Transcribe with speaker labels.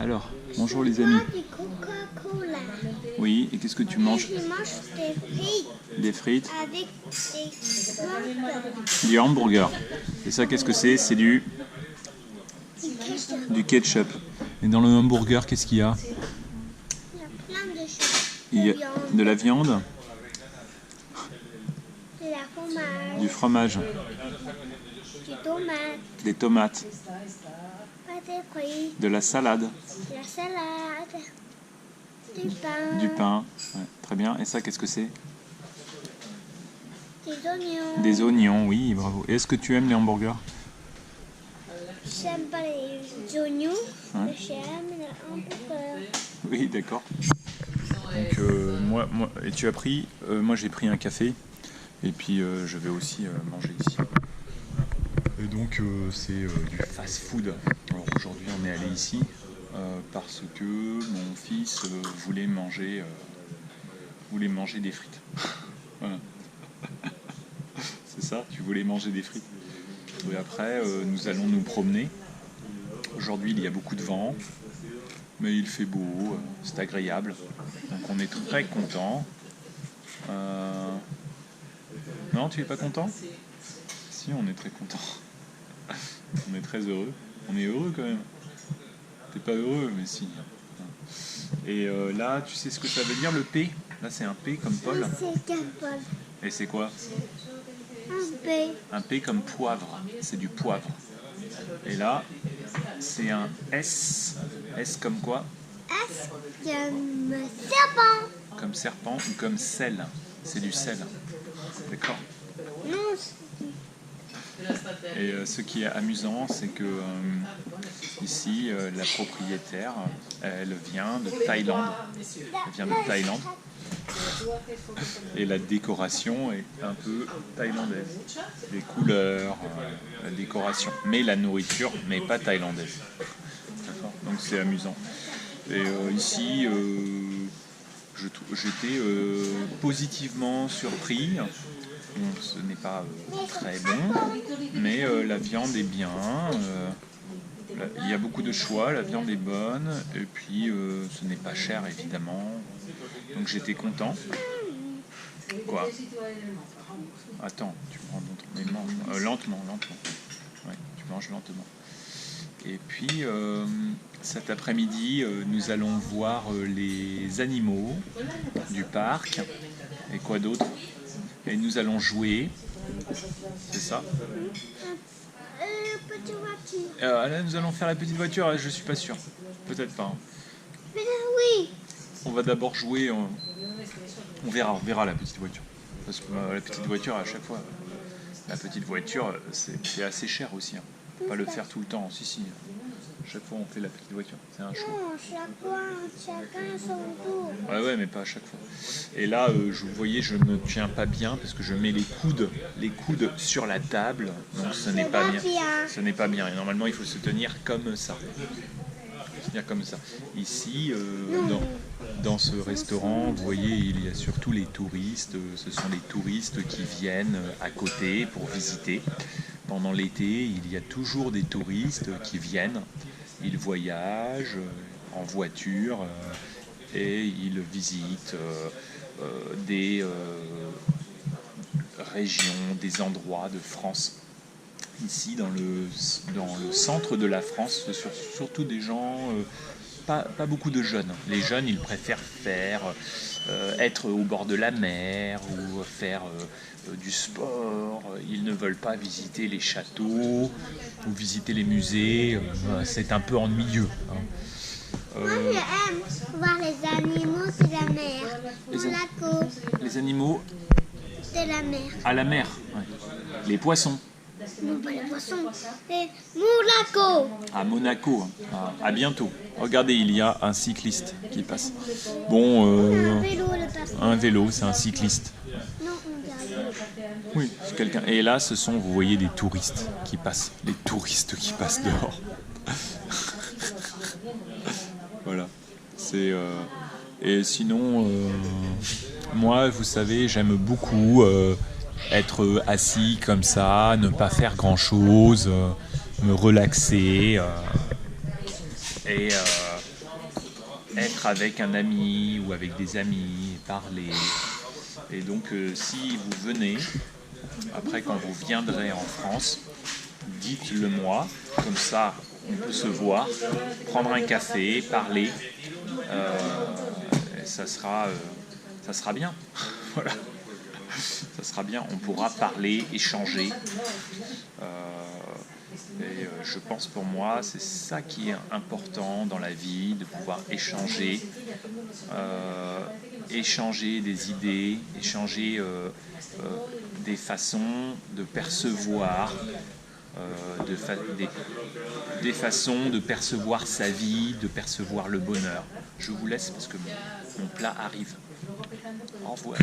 Speaker 1: Alors, bonjour les amis.
Speaker 2: Du Coca-Cola.
Speaker 1: Oui, et qu'est-ce que tu manges?
Speaker 2: Je mange des frites
Speaker 1: Des frites?
Speaker 2: avec des burgers.
Speaker 1: Du hamburger. Et ça, qu'est-ce que c'est? C'est du
Speaker 2: Ketchup.
Speaker 1: ketchup. Et dans le hamburger, qu'est-ce qu'il y a?
Speaker 2: Il y a plein de choses.
Speaker 1: Il y a de la viande,
Speaker 2: De la fromage.
Speaker 1: du fromage,
Speaker 2: Des tomates.
Speaker 1: des tomates,
Speaker 2: Pas des fruits.
Speaker 1: de la salade,
Speaker 2: De la salade. Du pain.
Speaker 1: du pain. Ouais, très bien. Et ça, qu'est-ce que c'est?
Speaker 2: Des oignons.
Speaker 1: Des oignons, oui, bravo. Et est-ce que tu aimes les hamburgers?
Speaker 2: J'aime pas les oignons.
Speaker 1: Ouais.
Speaker 2: J'aime les hamburgers.
Speaker 1: Oui, d'accord. Donc moi, et tu as pris, moi j'ai pris un café et puis je vais aussi manger ici. Et donc c'est du fast-food. Alors aujourd'hui on est allé ici parce que mon fils voulait manger des frites. Voilà. C'est ça, tu voulais manger des frites. Et après nous allons nous promener. Aujourd'hui il y a beaucoup de vent. Mais il fait beau, c'est agréable, donc on est très content. Non, tu es pas content? Si, on est très content. On est très heureux. On est heureux quand même. T'es pas heureux, mais si. Et là, tu sais ce que ça veut dire le P? Là, c'est un P comme Paul.
Speaker 2: C'est quel Paul?
Speaker 1: Et c'est quoi?
Speaker 2: Un P.
Speaker 1: Un P comme poivre. C'est du poivre. Et là, c'est un S. S comme quoi?
Speaker 2: S comme serpent.
Speaker 1: Comme serpent ou comme sel. C'est du sel. D'accord?
Speaker 2: Non,
Speaker 1: Et ce qui est amusant, c'est que ici, la propriétaire, elle vient de Thaïlande. Elle vient de Thaïlande. Et la décoration est un peu thaïlandaise. Les couleurs, la décoration. Mais la nourriture n'est pas thaïlandaise. D'accord? Donc c'est amusant. Et ici, j'étais positivement surpris. Bon, ce n'est pas très bon, mais la viande est bien. Il y a beaucoup de choix, la viande est bonne, et puis ce n'est pas cher évidemment. Donc j'étais content. Quoi? Attends, tu prends mais mange lentement. Ouais, tu manges lentement. Et puis cet après-midi, nous allons voir les animaux du parc. Et quoi d'autre? Et nous allons jouer. C'est ça?
Speaker 2: petite voiture.
Speaker 1: Là, nous allons faire la petite voiture, je suis pas sûr. Peut-être pas. Hein.
Speaker 2: Mais oui.
Speaker 1: On va d'abord jouer. On verra la petite voiture. Parce que la petite voiture, à chaque fois, la petite voiture, c'est assez cher aussi. Hein. Faut pas le faire tout le temps. Si. Chaque fois, on fait la petite voiture. C'est un choix.
Speaker 2: Non, chaque fois, chacun son tour.
Speaker 1: Ouais, mais pas à chaque fois. Et là, vous voyez, je ne tiens pas bien parce que je mets les coudes sur la table. Donc ce n'est pas bien. Ce n'est pas bien. Et normalement, il faut se tenir comme ça. Ici, dans ce restaurant, vous voyez, il y a surtout les touristes. Ce sont les touristes qui viennent à côté pour visiter. Pendant l'été, il y a toujours des touristes qui viennent. Ils voyagent en voiture et ils visitent des régions, des endroits de France. Ici, dans le centre de la France, surtout des gens, pas beaucoup de jeunes. Les jeunes, ils préfèrent être au bord de la mer ou faire du sport. Ils ne veulent pas visiter les châteaux ou visiter les musées. C'est un peu ennuyeux. Hein.
Speaker 2: Moi, j'aime voir les animaux de la mer. Monaco.
Speaker 1: Les animaux
Speaker 2: De la mer.
Speaker 1: à la mer. Ouais. Les poissons.
Speaker 2: Non, pas les poissons. Les Monaco.
Speaker 1: À Monaco. À bientôt. Regardez, il y a un cycliste qui passe. Bon,
Speaker 2: Un vélo, le passeport.
Speaker 1: un vélo, c'est un cycliste.
Speaker 2: Non, on dirait.
Speaker 1: Oui, c'est quelqu'un. Et là, vous voyez, des touristes qui passent. Les touristes qui passent dehors. Voilà. Et sinon, moi, vous savez, j'aime beaucoup être assis comme ça, ne pas faire grand-chose, me relaxer. Et être avec un ami ou avec des amis, et parler. Et donc si vous venez, après quand vous viendrez en France, dites-le moi, comme ça on peut se voir, prendre un café, parler, et ça sera bien. Voilà. Ça sera bien, on pourra parler, échanger. Je pense pour moi, c'est ça qui est important dans la vie, de pouvoir échanger, échanger des idées, échanger des façons de percevoir, des façons de percevoir sa vie, de percevoir le bonheur. Je vous laisse parce que mon plat arrive. Au revoir.